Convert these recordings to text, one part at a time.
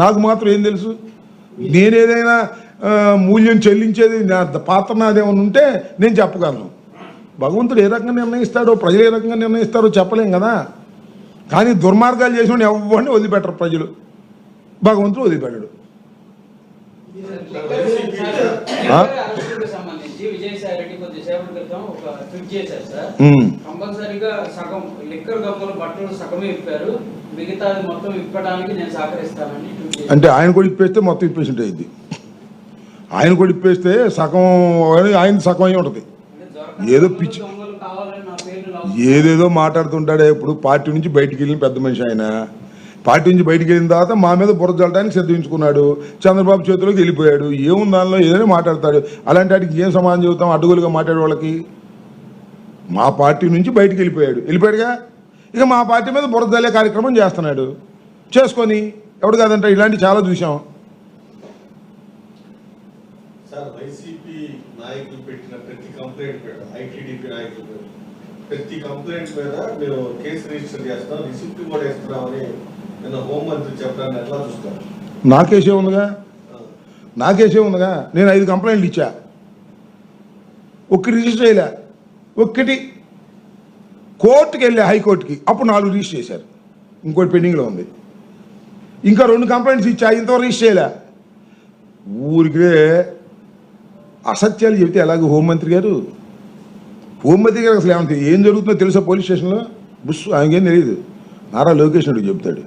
నాకు మాత్రం ఏం తెలుసు? నేనేదైనా మూల్యం చెల్లించేది నా పాత్ర నాదేమన్నా ఉంటే నేను చెప్పగలను. భగవంతుడు ఏ రకంగా నిర్ణయిస్తాడో, ప్రజలు ఏ రకంగా నిర్ణయిస్తారో చెప్పలేం కదా. కానీ దుర్మార్గాలు చేసిన ఎవరిని వదిలిపెట్టరు ప్రజలు, భగవంతుడు వదిలిపెట్టాడు. విజయసాయి రెడ్డి కొద్దిసేపటి క్రితం ఒక ట్వీట్ చేశారు సార్. కంపల్సరీగా సగం లిక్కర్ దొంగలు బట్టలు సగమే ఇప్పారు, మిగతాది మొత్తం ఇప్పడానికి నేను సహకరిస్తానని. అంటే ఆయన కూడా ఇప్పేస్తే మొత్తం ఇప్పేసి ఉంటుంది. ఆయన కూడా ఇప్పేస్తే సగం ఆయన సగం అయి ఉంటుంది. ఏదో పిచ్చి ఏదేదో మాట్లాడుతుంటాడే. ఇప్పుడు పార్టీ నుంచి బయటికి వెళ్ళిన పెద్ద మనిషి ఆయన. పార్టీ నుంచి బయటికి వెళ్ళిన తర్వాత మా మీద బురద జల్లడానికి సిద్ధించుకున్నాడు. చంద్రబాబు చేతిలోకి వెళ్ళిపోయాడు. ఏముంది దానిలో? ఏదైనా మాట్లాడతాడు. అలాంటి వాటికి ఏం సమాధానం చెబుతాం అడ్డుగులుగా మాట్లాడే వాళ్ళకి? మా పార్టీ నుంచి బయటికి వెళ్ళిపోయాడుగా. ఇక మా పార్టీ మీద బురద జల్లే కార్యక్రమం చేస్తున్నాడు. చేసుకొని ఎవడు కాదంట. ఇలాంటి చాలా చూసాం. వైసీపీ నాయకులు పెట్టిన ప్రతి కంప్లైంట్ మీద, ఐటీడీపీ నాయకులు ప్రతి కంప్లైంట్ మీద మేము కేసు రిజిస్టర్ చేస్తాం, రిసిప్ట్ కూడా ఇస్తున్నామని నిన్న హోంమంత్రి చెప్పడాన్ని ఎట్లా చూస్తారు? నా కేసే ఉందిగా. నేను 5 కంప్లైంట్లు ఇచ్చా, ఒక్కటి రిజిస్టర్ చేయలే. ఒక్కటి కోర్టుకి వెళ్ళా, హైకోర్టుకి, అప్పుడు 4 రిజిస్టర్ చేశారు. ఇంకోటి పెండింగ్లో ఉంది. ఇంకా 2 కంప్లైంట్స్ ఇచ్చా, ఇంతవరకు రిజిస్టర్ చేయలే. ఊరికే అసత్యాలు చెబితే ఎలాగో హోంమంత్రి గారు అసలు ఏమంటే ఏం జరుగుతుందో తెలుసా? పోలీస్ స్టేషన్లో బుస్ ఆయనకేం తెలియదు. నారా లోకేష్ నాయుడు చెబుతాడు.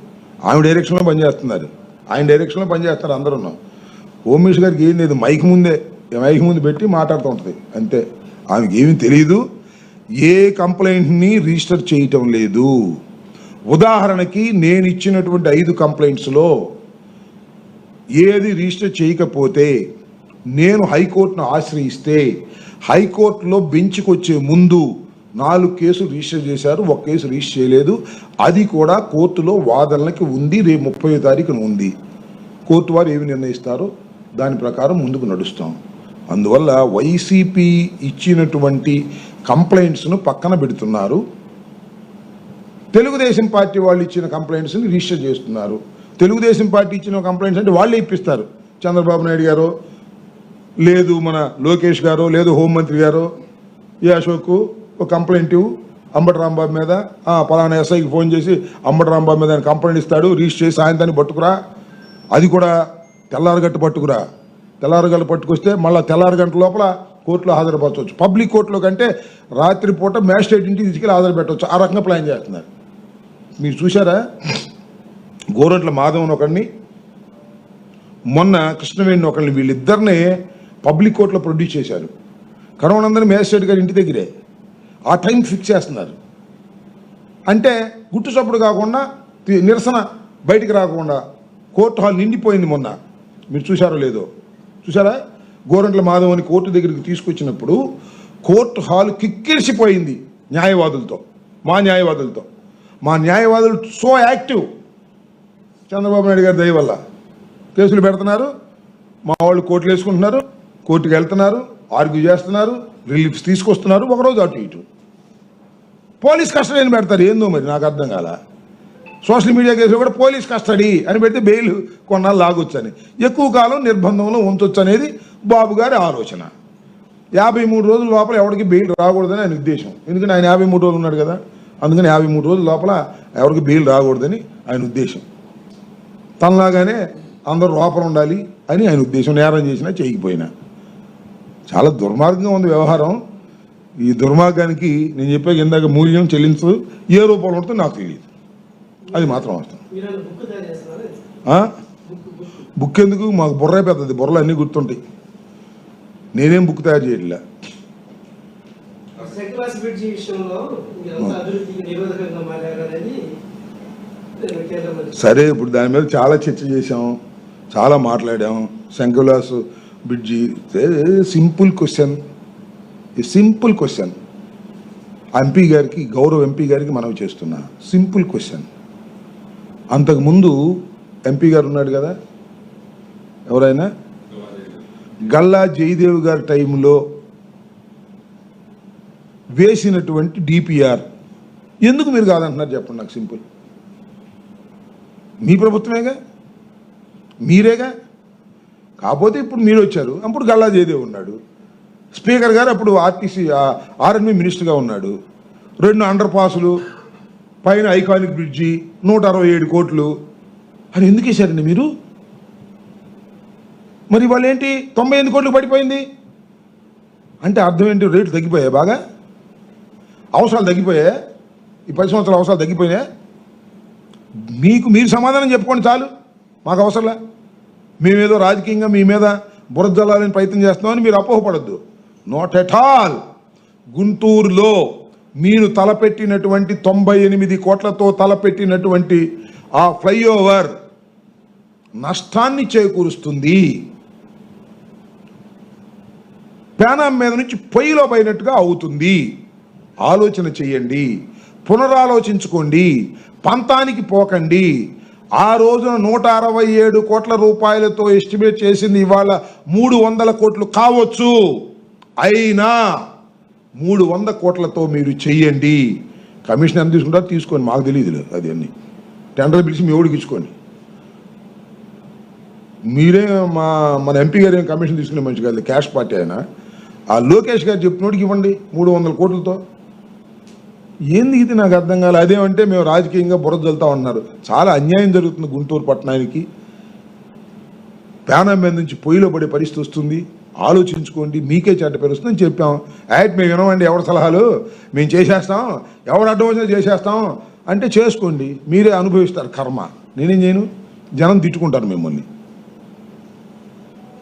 ఆమె డైరెక్షన్లో పనిచేస్తున్నారు, ఆయన డైరెక్షన్లో పనిచేస్తారు అందరూ. హోమ్ మినిస్టర్ గారికి ఏం లేదు, మైక్ ముందు పెట్టి మాట్లాడుతూ ఉంటుంది అంతే. ఆమెకి ఏమీ తెలియదు. ఏ కంప్లైంట్ని రిజిస్టర్ చేయటం లేదు. ఉదాహరణకి నేను ఇచ్చినటువంటి 5 కంప్లైంట్స్లో ఏది రిజిస్టర్ చేయకపోతే నేను హైకోర్టును ఆశ్రయిస్తే హైకోర్టులో బెంచ్కి వచ్చే ముందు 4 కేసులు రిజిస్టర్ చేశారు, 1 కేసు రిజిస్టర్ చేయలేదు. అది కూడా కోర్టులో వాదనలకి ఉంది. రేపు 30వ తారీఖున ఉంది. కోర్టు వారు ఏమి నిర్ణయిస్తారో దాని ప్రకారం ముందుకు నడుస్తాం. అందువల్ల వైసీపీ ఇచ్చినటువంటి కంప్లైంట్స్ను పక్కన పెడుతున్నారు. తెలుగుదేశం పార్టీ వాళ్ళు ఇచ్చిన కంప్లైంట్స్ని రిజిస్టర్ చేస్తున్నారు. తెలుగుదేశం పార్టీ ఇచ్చిన కంప్లైంట్స్ అంటే వాళ్ళే ఇప్పిస్తారు. చంద్రబాబు నాయుడు గారు, లేదు మన లోకేష్ గారు, లేదు హోంమంత్రి గారు, ఏ అశోక్ ఒక కంప్లైంట్ ఇవ్వు అంబటి రాంబాబు మీద, పలానా ఎస్ఐకి ఫోన్ చేసి అంబటి రాంబాబు మీద కంప్లైంట్ ఇస్తాడు, రిజిస్టర్ చేసి సాయంత్రాన్ని పట్టుకురా. అది కూడా తెల్లారగట్టు పట్టుకురా. తెల్లారగట్టు పట్టుకొస్తే మళ్ళీ తెల్లారగంట లోపల కోర్టులో హాజరుపరచవచ్చు. పబ్లిక్ కోర్టులో కంటే రాత్రిపూట మ్యాజిస్ట్రేట్ ఇంటికి తీసుకెళ్ళి హాజరు పెట్టవచ్చు. ఆ రకంగా ప్లాన్ చేస్తున్నారు. మీరు చూసారా? గోరంట్ల మాధవన్ ఒకరిని, మొన్న కృష్ణవేణిని ఒకరిని, వీళ్ళిద్దరిని పబ్లిక్ కోర్టులో ప్రొడ్యూస్ చేశారు. కరోనందరినీ మ్యాజిస్ట్రేట్ గారి ఇంటి దగ్గరే ఆ టైం ఫిక్స్ చేస్తున్నారు. అంటే గుట్టు చప్పుడు కాకుండా, నిరసన బయటికి రాకుండా కోర్టు హాల్ నిండిపోయింది. మొన్న మీరు చూసారో లేదో? చూసారా? గోరంట్ల మాధవని కోర్టు దగ్గరికి తీసుకొచ్చినప్పుడు కోర్టు హాల్ కిక్కిరిసిపోయింది న్యాయవాదులతో, మా న్యాయవాదులు సో యాక్టివ్. చంద్రబాబు నాయుడు గారి దయ వల్ల కేసులు పెడుతున్నారు, మా వాళ్ళు కోర్టులు వేసుకుంటున్నారు, కోర్టుకు వెళ్తున్నారు, ఆర్గ్యూ చేస్తున్నారు, రిలీఫ్స్ తీసుకొస్తున్నారు. ఒకరోజు అటు ఇటు పోలీస్ కస్టడీని పెడతారు. ఏందో మరి నాకు అర్థం కాల. సోషల్ మీడియా కేసులో కూడా పోలీస్ కస్టడీ అని పెడితే బెయిల్ కొన్నాళ్ళు లాగొచ్చని, ఎక్కువ కాలం నిర్బంధంలో ఉంచొచ్చు అనేది బాబు గారి ఆలోచన. 53 రోజుల లోపల ఎవరికి బెయిల్ రాకూడదని ఆయన ఉద్దేశం. ఎందుకంటే ఆయన 53 రోజులు ఉన్నాడు కదా, అందుకని 53 రోజుల లోపల ఎవరికి బెయిల్ రాకూడదని ఆయన ఉద్దేశం. తనలాగానే అందరూ లోపల ఉండాలి అని ఆయన ఉద్దేశం. నేరం చేసినా చేయకపోయినా. చాలా దుర్మార్గంగా ఉంది వ్యవహారం. ఈ దుర్మార్గానికి నేను చెప్పే ఇందాక మూల్యం చెల్లించదు. ఏ రూపంలో ఉంటుందో నాకు తెలియదు. అది మాత్రం వాస్తవం. బుక్ ఎందుకు? మాకు బుర్రే పెద్దది, బుర్రలు అన్నీ గుర్తుంటాయి. నేనేం బుక్ తయారు చేయట్లే. సరే, ఇప్పుడు దాని మీద చాలా చర్చ చేసాం, చాలా మాట్లాడాం. శంకర్లాస్ బ్రిడ్జి సింపుల్ క్వశ్చన్ ఎంపీ గారికి, గౌరవ ఎంపీ గారికి మనవి చేస్తున్నా. Simple question. అంతకుముందు ఎంపీ గారు ఉన్నాడు కదా, ఎవరైనా, గల్లా జయదేవ్ గారి టైంలో వేసినటువంటి డిపిఆర్ ఎందుకు మీరు కాదంటున్నారు చెప్పండి నాకు. సింపుల్. మీ ప్రభుత్వమేగా. మీరేగా. కాకపోతే ఇప్పుడు మీరు వచ్చారు, అప్పుడు గల్లా జయదేవ్ ఉన్నాడు, స్పీకర్ గారు అప్పుడు ఆర్టీసీ ఆర్ఎన్బి మినిస్టర్గా ఉన్నాడు, 2 అండర్ పాసులు, పైన ఐకానిక్ బ్రిడ్జి, 167 కోట్లు అని ఎందుకు వేశారండి మీరు? మరి వాళ్ళు ఏంటి 98 కోట్లు పడిపోయింది అంటే అర్థం ఏంటి? రేట్లు తగ్గిపోయాయి, బాగా అవసరాలు తగ్గిపోయాయి, ఈ 10 సంవత్సరాల అవసరాలు తగ్గిపోయాయి. మీరు సమాధానం చెప్పుకోండి చాలు, మాకు అవసరంలే. మేమేదో రాజకీయంగా మీ మీద బురద జల్లాలని ప్రయత్నం చేస్తున్నామని మీరు అపోహపడద్దు. Not at all. గుంటూరులో మీరు తలపెట్టినటువంటి 98 కోట్లతో తలపెట్టినటువంటి ఆ ఫ్లైఓవర్ నష్టాన్ని చేకూరుస్తుంది. ప్యానం మీద నుంచి పొయ్యిలో పడినట్టుగా అవుతుంది. ఆలోచన చేయండి, పునరాలోచించుకోండి, పంతానికి పోకండి. ఆ రోజున 167 కోట్ల రూపాయలతో ఎస్టిమేట్ చేసింది ఇవాళ 300 కోట్లు కావచ్చు. అయినా 300 కోట్లతో మీరు చెయ్యండి. కమిషన్ ఎంత తీసుకుంటారో తీసుకోండి, మాకు తెలియదు అది. అన్ని టెండర్ పిలిచి మీ ఓడికి ఇచ్చుకోండి. మీరే మన ఎంపీ గారు ఏం కమిషన్ తీసుకునే మంచి కాదు, క్యాష్ పార్టీ ఆయన. ఆ లోకేష్ గారు చెప్పినోడికి ఇవ్వండి 300 కోట్లతో. ఏంది ఇది నాకు అర్థం కాలేదు. అదేమంటే మేము రాజకీయంగా బురద జల్లుతా ఉన్నారు. చాలా అన్యాయం జరుగుతుంది గుంటూరు పట్టణానికి. ప్యానం మీద నుంచి పొయ్యిలో పడే పరిస్థితి వస్తుంది. ఆలోచించుకోండి, మీకే చెడ్డ పేరు వస్తుందని చెప్పాం. మేము వినమండి ఎవరి సలహాలు, మేము చేసేస్తాం, ఎవరు అడ్డం వచ్చినా చేసేస్తాం అంటే చేసుకోండి, మీరే అనుభవిస్తారు కర్మ. నేనేం చేయను, జనం తిట్టుకుంటారు మిమ్మల్ని.